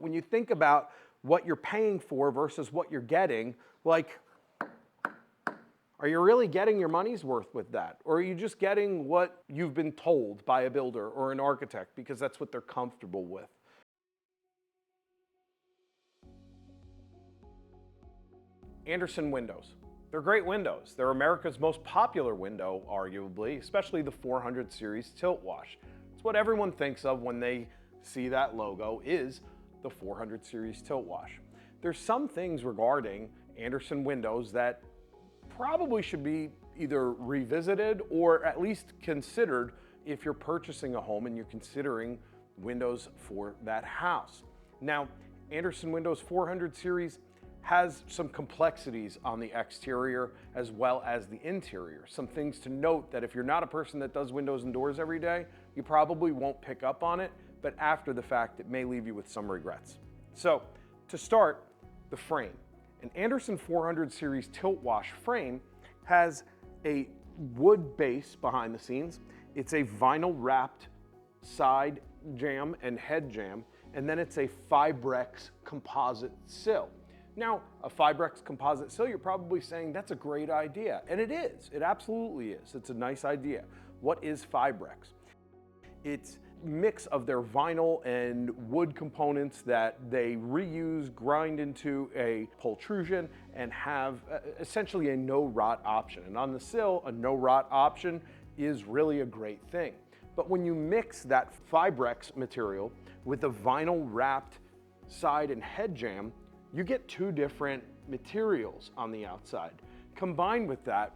When you think about what you're paying for versus what you're getting, like, are you really getting your money's worth with that? Or are you just getting what you've been told by a builder or an architect because that's what they're comfortable with? Andersen windows. They're great windows. They're America's most popular window, arguably, especially the 400 series tilt wash. It's what everyone thinks of when they see that logo is the 400 series tilt wash. There's some things regarding Andersen windows that probably should be either revisited or at least considered if you're purchasing a home and you're considering windows for that house. Now, Andersen Windows 400 series has some complexities on the exterior as well as the interior. Some things to note that if you're not a person that does windows and doors every day, you probably won't pick up on it, but after the fact, it may leave you with some regrets. So, to start, the frame. An Andersen 400 series tilt wash frame has a wood base behind the scenes. It's a vinyl wrapped side jamb and head jamb, and then it's a Fibrex composite sill. Now, a Fibrex composite sill, you're probably saying that's a great idea, and it is. It absolutely is. It's a nice idea. What is Fibrex? It's a mix of their vinyl and wood components that they reuse, grind into a pultrusion, and have essentially a no-rot option. And on the sill, a no-rot option is really a great thing. But when you mix that Fibrex material with the vinyl wrapped side and head jamb, you get two different materials on the outside. Combined with that,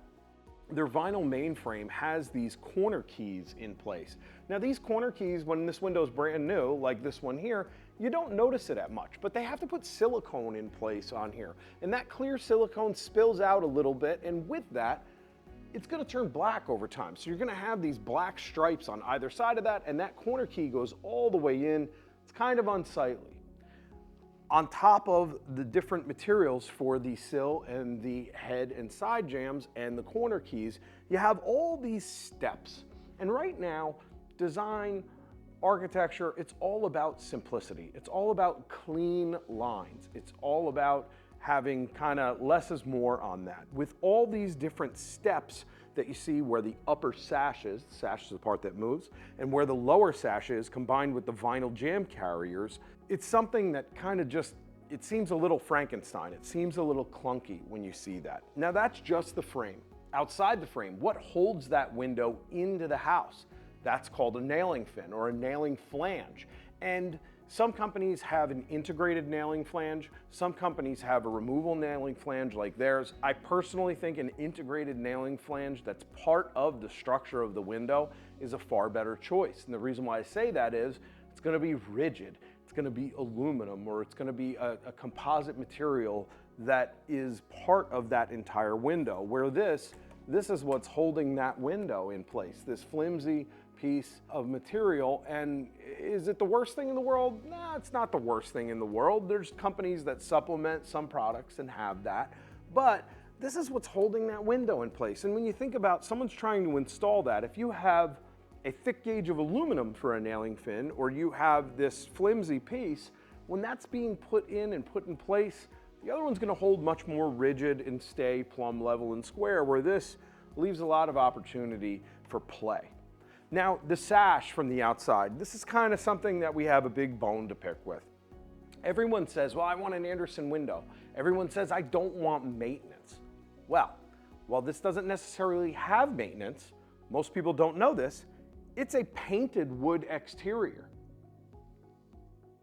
their vinyl mainframe has these corner keys in place. Now these corner keys, when this window is brand new, like this one here, you don't notice it that much, but they have to put silicone in place on here. And that clear silicone spills out a little bit, and with that, it's gonna turn black over time. So you're gonna have these black stripes on either side of that, and that corner key goes all the way in. It's kind of unsightly. On top of the different materials for the sill and the head and side jambs and the corner keys, you have all these steps. And right now, design, architecture, it's all about simplicity. It's all about clean lines. It's all about having kind of less is more on that. With all these different steps that you see where the upper sash is the part that moves, and where the lower sash is combined with the vinyl jamb carriers, it's something that kind of just, it seems a little Frankenstein. It seems a little clunky when you see that. Now that's just the frame. Outside the frame, what holds that window into the house? That's called a nailing fin or a nailing flange. And some companies have an integrated nailing flange. Some companies have a removable nailing flange like theirs. I personally think an integrated nailing flange that's part of the structure of the window is a far better choice. And the reason why I say that is it's going to be rigid. It's going to be aluminum, or it's going to be a composite material that is part of that entire window, where this is what's holding that window in place, this flimsy piece of material. And is it the worst thing in the world? Nah, it's not the worst thing in the world. There's companies that supplement some products and have that, but this is what's holding that window in place. And when you think about someone's trying to install that, if you have a thick gauge of aluminum for a nailing fin, or you have this flimsy piece, when that's being put in and put in place, the other one's gonna hold much more rigid and stay plumb level and square, where this leaves a lot of opportunity for play. Now, the sash from the outside, this is kind of something that we have a big bone to pick with. Everyone says, well, I want an Andersen window. Everyone says, I don't want maintenance. Well, while this doesn't necessarily have maintenance, most people don't know this, it's a painted wood exterior.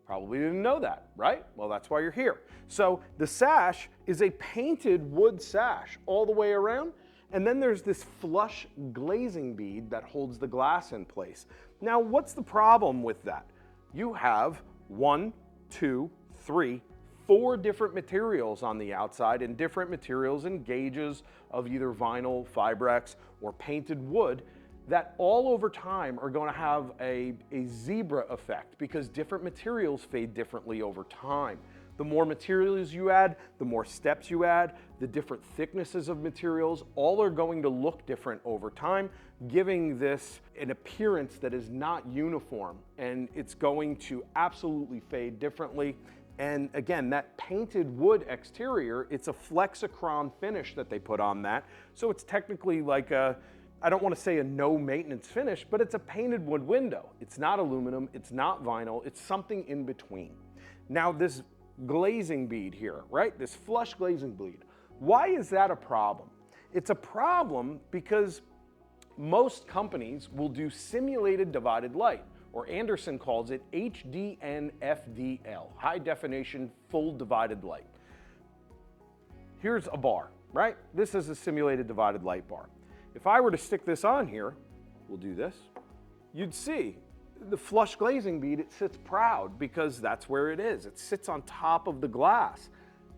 Probably didn't know that, right? Well, that's why you're here. So the sash is a painted wood sash all the way around. And then there's this flush glazing bead that holds the glass in place. Now, what's the problem with that? You have 1, 2, 3, 4 different materials on the outside, and different materials and gauges of either vinyl, Fibrex, or painted wood that all over time are going to have a zebra effect, because different materials fade differently over time. The more materials you add, the more steps you add, the different thicknesses of materials, all are going to look different over time, giving this an appearance that is not uniform, and it's going to absolutely fade differently. And again, that painted wood exterior, it's a Flexicron finish that they put on that. So it's technically like a, I don't want to say a no maintenance finish, but it's a painted wood window. It's not aluminum, it's not vinyl, it's something in between. Now this glazing bead here, right? This flush glazing bead. Why is that a problem? It's a problem because most companies will do simulated divided light, or Andersen calls it HDNFDL, high definition full divided light. Here's a bar, right? This is a simulated divided light bar. If I were to stick this on here, we'll do this, you'd see the flush glazing bead, it sits proud because that's where it is. It sits on top of the glass.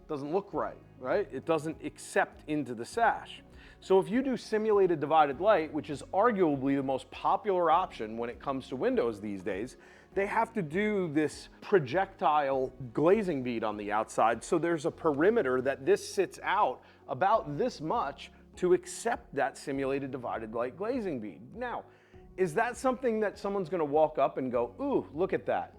It doesn't look right, right? It doesn't accept into the sash. So if you do simulated divided light, which is arguably the most popular option when it comes to windows these days, they have to do this projectile glazing bead on the outside. So there's a perimeter that this sits out about this much to accept that simulated divided light glazing bead. Now, is that something that someone's gonna walk up and go, ooh, look at that?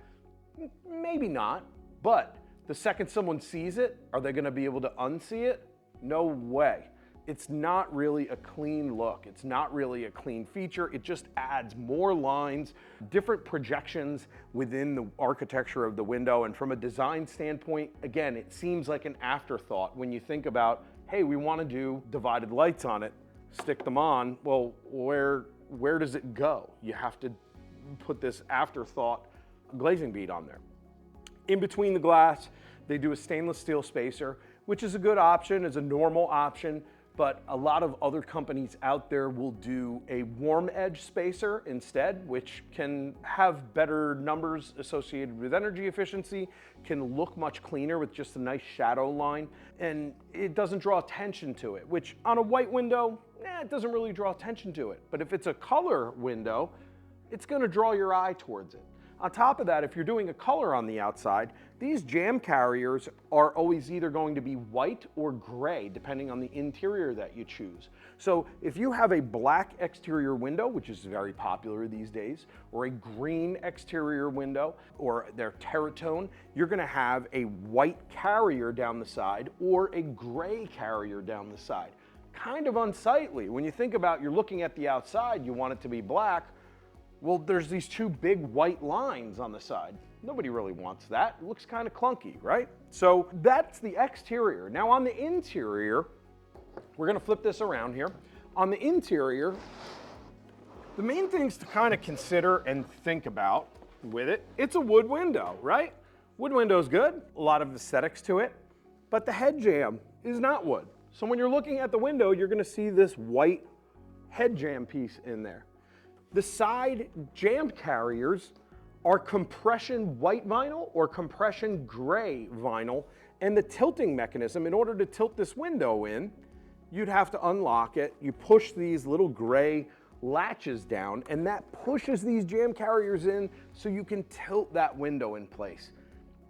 Maybe not, but the second someone sees it, are they gonna be able to unsee it? No way. It's not really a clean look. It's not really a clean feature. It just adds more lines, different projections within the architecture of the window. And from a design standpoint, again, it seems like an afterthought when you think about, hey, we want to do divided lights on it, stick them on. Well, where does it go? You have to put this afterthought glazing bead on there. In between the glass, they do a stainless steel spacer, which is a good option, is a normal option. But a lot of other companies out there will do a warm edge spacer instead, which can have better numbers associated with energy efficiency, can look much cleaner with just a nice shadow line, and it doesn't draw attention to it, which on a white window, it doesn't really draw attention to it. But if it's a color window, it's gonna draw your eye towards it. On top of that, if you're doing a color on the outside, these jamb carriers are always either going to be white or gray, depending on the interior that you choose. So if you have a black exterior window, which is very popular these days, or a green exterior window, or they're terratone, you're gonna have a white carrier down the side or a gray carrier down the side. Kind of unsightly. When you think about you're looking at the outside, you want it to be black. Well, there's these two big white lines on the side. Nobody really wants that. It looks kind of clunky, right? So that's the exterior. Now on the interior, we're gonna flip this around here. On the interior, the main things to kind of consider and think about with it, it's a wood window, right? Wood window is good, a lot of aesthetics to it, but the head jamb is not wood. So when you're looking at the window, you're gonna see this white head jamb piece in there. The side jamb carriers are compression white vinyl or compression gray vinyl, and the tilting mechanism, in order to tilt this window in, you'd have to unlock it. You push these little gray latches down, and that pushes these jamb carriers in so you can tilt that window in place.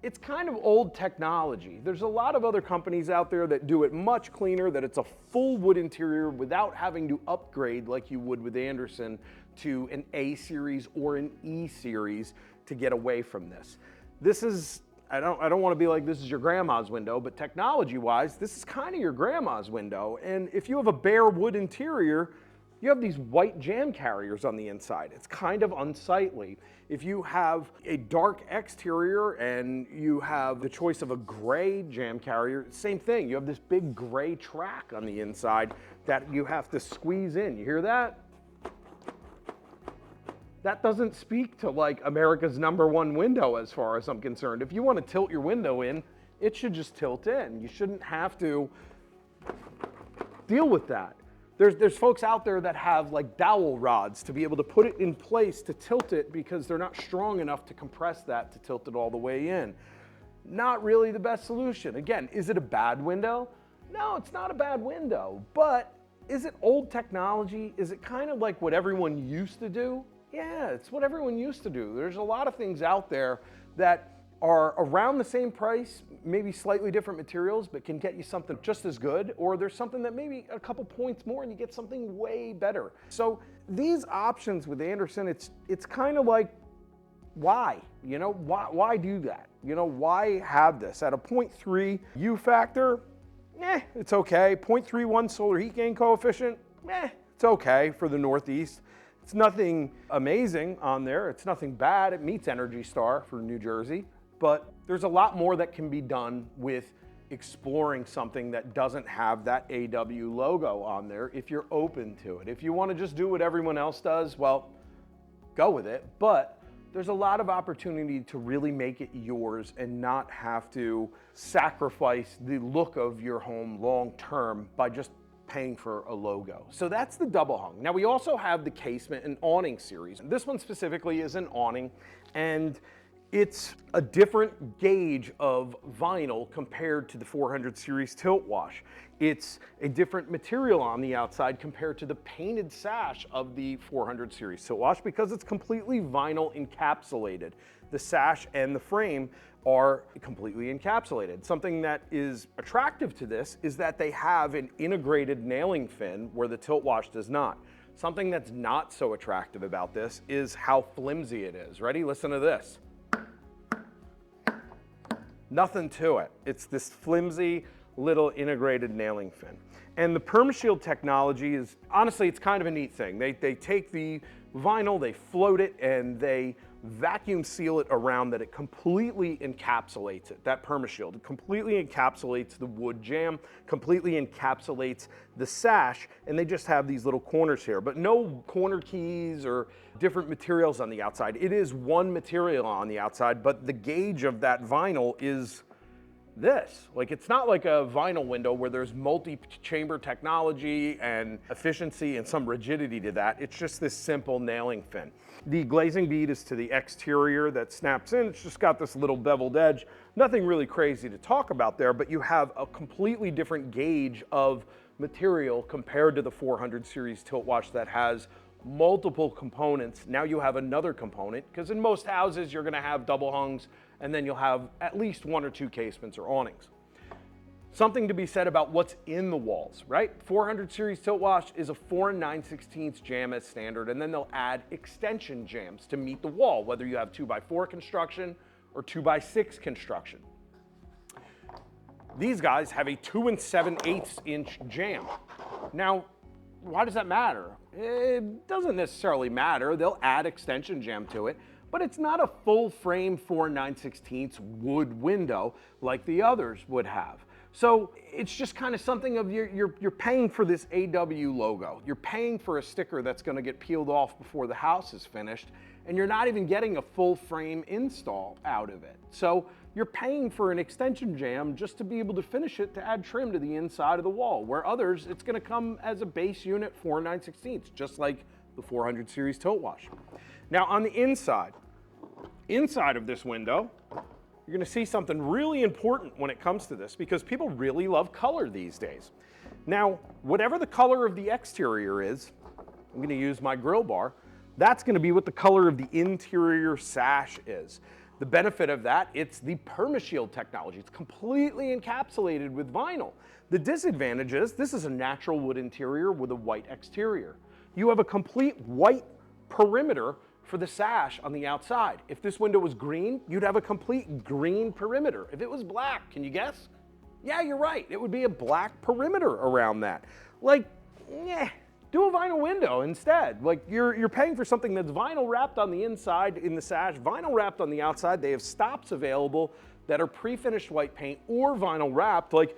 It's kind of old technology. There's a lot of other companies out there that do it much cleaner, that it's a full wood interior without having to upgrade like you would with Andersen to an A series or an E series to get away from this. This is, I don't want to be like this is your grandma's window, but technology-wise, this is kind of your grandma's window. And if you have a bare wood interior, you have these white jamb carriers on the inside. It's kind of unsightly. If you have a dark exterior and you have the choice of a gray jamb carrier, same thing. You have this big gray track on the inside that you have to squeeze in. You hear that? That doesn't speak to like America's #1 window as far as I'm concerned. If you want to tilt your window in, it should just tilt in. You shouldn't have to deal with that. There's folks out there that have like dowel rods to be able to put it in place to tilt it because they're not strong enough to compress that to tilt it all the way in. Not really the best solution. Again, is it a bad window? No, it's not a bad window, but is it old technology? Is it kind of like what everyone used to do? Yeah, it's what everyone used to do. There's a lot of things out there that are around the same price, maybe slightly different materials, but can get you something just as good, or there's something that maybe a couple points more and you get something way better. So these options with Andersen, it's kind of like, why? You know, why do that? You know, why have this? At a 0.3 U factor, it's okay. 0.31 solar heat gain coefficient, it's okay for the Northeast. It's nothing amazing on there. It's nothing bad. It meets Energy Star for New Jersey. But there's a lot more that can be done with exploring something that doesn't have that AW logo on there if you're open to it. If you want to just do what everyone else does, well, go with it. But there's a lot of opportunity to really make it yours and not have to sacrifice the look of your home long term by just paying for a logo. So that's the double hung. Now we also have the Casement and awning series. This one specifically is an awning, and it's a different gauge of vinyl compared to the 400 series tilt wash. It's a different material on the outside compared to the painted sash of the 400 series tilt wash because it's completely vinyl encapsulated. The sash and the frame are completely encapsulated. Something that is attractive to this is that they have an integrated nailing fin where the tilt wash does not. Something that's not so attractive about this is how flimsy it is. Ready? Listen to this. Nothing to it. It's this flimsy little integrated nailing fin. And the PermaShield technology is, honestly, it's kind of a neat thing. They take the vinyl, they float it, and they vacuum seal it around that it completely encapsulates it, that PermaShield. It completely encapsulates the wood jamb, completely encapsulates the sash, and they just have these little corners here, but no corner keys or different materials on the outside. It is one material on the outside, but the gauge of that vinyl is this. Like, it's not like a vinyl window where there's multi-chamber technology and efficiency and some rigidity to that. It's just this simple nailing fin. The glazing bead is to the exterior that snaps in. It's just got this little beveled edge. Nothing really crazy to talk about there, but you have a completely different gauge of material compared to the 400 series tilt wash that has multiple components. Now you have another component, because in most houses you're going to have double hungs, and then you'll have at least one or two casements or awnings. Something to be said about what's in the walls, right? 400 series tilt wash is a 4 9/16 jamb as standard, and then they'll add extension jambs to meet the wall, whether you have 2x4 construction or 2x6 construction. These guys have a 2 7/8 inch jamb. Now, why does that matter? It doesn't necessarily matter. They'll add extension jamb to it, but it's not a full frame 4 9/16 wood window like the others would have. So it's just kind of something of you're paying for this AW logo. You're paying for a sticker that's going to get peeled off before the house is finished, and you're not even getting a full frame install out of it. So you're paying for an extension jamb just to be able to finish it to add trim to the inside of the wall, where others, it's going to come as a base unit 4 9/16, just like the 400 series tilt wash. Now on the inside of this window, you're going to see something really important when it comes to this, because people really love color these days. Now, whatever the color of the exterior is, I'm going to use my grill bar, that's going to be what the color of the interior sash is. The benefit of that, it's the PermaShield technology. It's completely encapsulated with vinyl. The disadvantage is this is a natural wood interior with a white exterior. You have a complete white perimeter for the sash on the outside. If this window was green, you'd have a complete green perimeter. If it was black, can you guess? Yeah, you're right. It would be a black perimeter around that. Like, do a vinyl window instead. Like, you're paying for something that's vinyl wrapped on the inside in the sash, vinyl wrapped on the outside. They have stops available that are pre-finished white paint or vinyl wrapped. Like,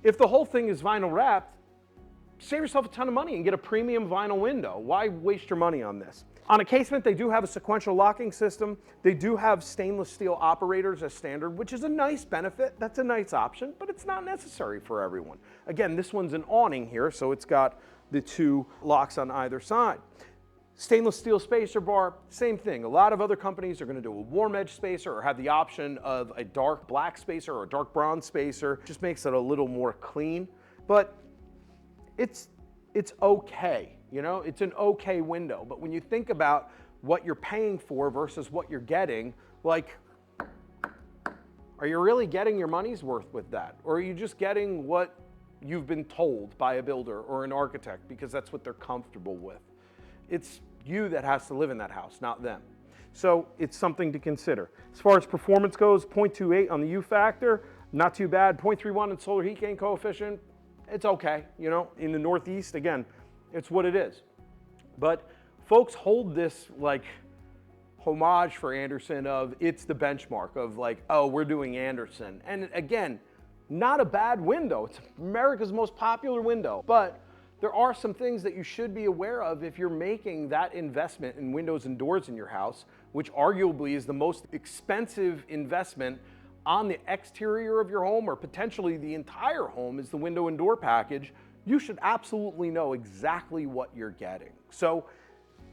if the whole thing is vinyl wrapped, save yourself a ton of money and get a premium vinyl window. Why waste your money on this? On a casement, they do have a sequential locking system. They do have stainless steel operators as standard, which is a nice benefit. That's a nice option, but it's not necessary for everyone. Again, this one's an awning here, so it's got the two locks on either side. Stainless steel spacer bar, same thing. A lot of other companies are going to do a warm edge spacer or have the option of a dark black spacer or a dark bronze spacer. Just makes it a little more clean, but it's okay. You know, it's an okay window, but when you think about what you're paying for versus what you're getting, like, Are you really getting your money's worth with that? Or are you just getting what you've been told by a builder or an architect because that's what they're comfortable with? It's you that has to live in that house, not them. So it's something to consider. As far as performance goes, 0.28 on the U factor, not too bad. 0.31 in solar heat gain coefficient, it's okay. You know, in the Northeast, again, it's what it is. But folks hold this like homage for Andersen of it's the benchmark of like, oh, we're doing Andersen. And again, not a bad window. It's America's most popular window. But there are some things that you should be aware of if you're making that investment in windows and doors in your house, which arguably is the most expensive investment on the exterior of your home, or potentially the entire home is the window and door package. You should absolutely know exactly what you're getting. So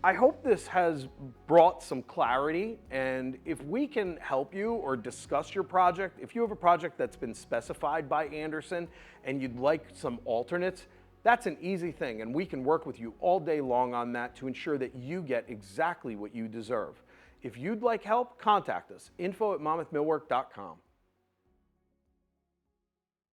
I hope this has brought some clarity, and if we can help you or discuss your project, if you have a project that's been specified by Andersen and you'd like some alternates, that's an easy thing, and we can work with you all day long on that to ensure that you get exactly what you deserve. If you'd like help, contact us, info@monmouthmillwork.com.